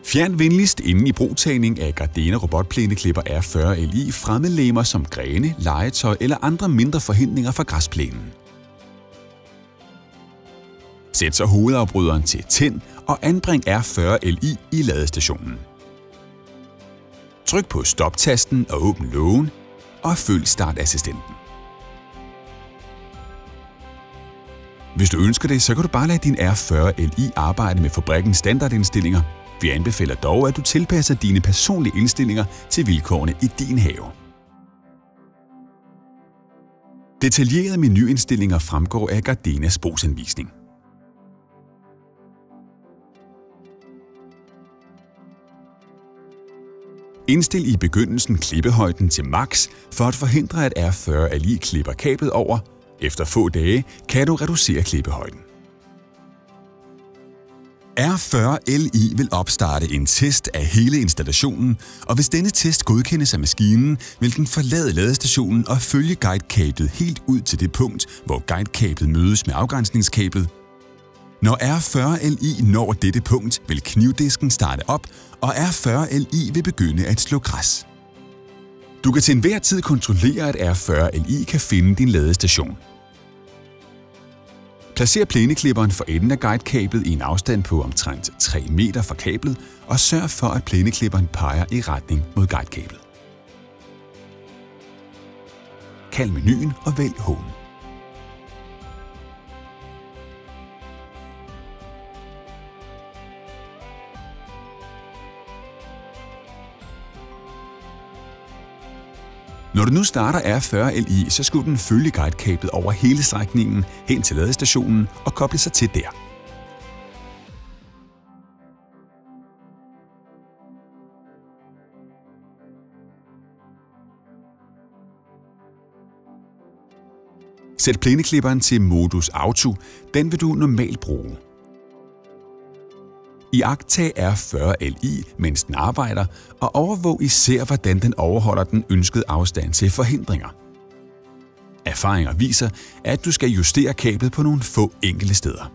Fjern venligst inden i brugtagning af Gardena robotplæneklipper R40 Li fremmedlegemer som grene, legetøj eller andre mindre forhindringer fra græsplænen. Sæt så hovedafbryderen til tænd og anbring R40 Li i ladestationen. Tryk på stop-tasten og åbn lågen og følg startassistenten. Hvis du ønsker det, så kan du bare lade din R40 Li arbejde med fabrikkens standardindstillinger. Vi anbefaler dog, at du tilpasser dine personlige indstillinger til vilkårene i din have. Detaljerede menuindstillinger fremgår af Gardenas brugsanvisning. Indstil i begyndelsen klippehøjden til max for at forhindre, at R40 Li klipper kablet over. Efter få dage kan du reducere klippehøjden. R40 Li vil opstarte en test af hele installationen, og hvis denne test godkendes af maskinen, vil den forlade ladestationen og følge guidekablet helt ud til det punkt, hvor guidekablet mødes med afgrænsningskablet. Når R40 Li når dette punkt, vil knivdisken starte op, og R40 Li vil begynde at slå græs. Du kan til enhver tid kontrollere, at R40 Li kan finde din ladestation. Placer plæneklipperen for enden af guidekablet i en afstand på omtrent 3 meter fra kablet, og sørg for, at plæneklipperen peger i retning mod guidekablet. Kald menuen og vælg Home. Når du nu starter R40 Li, så skulle den følge guidekablet over hele strækningen hen til ladestationen og koble sig til der. Sæt plæneklipperen til modus auto, den vil du normalt bruge. Iagttag R40 Li, mens den arbejder, og overvåg især, hvordan den overholder den ønskede afstand til forhindringer. Erfaringer viser, at du skal justere kablet på nogle få enkelte steder.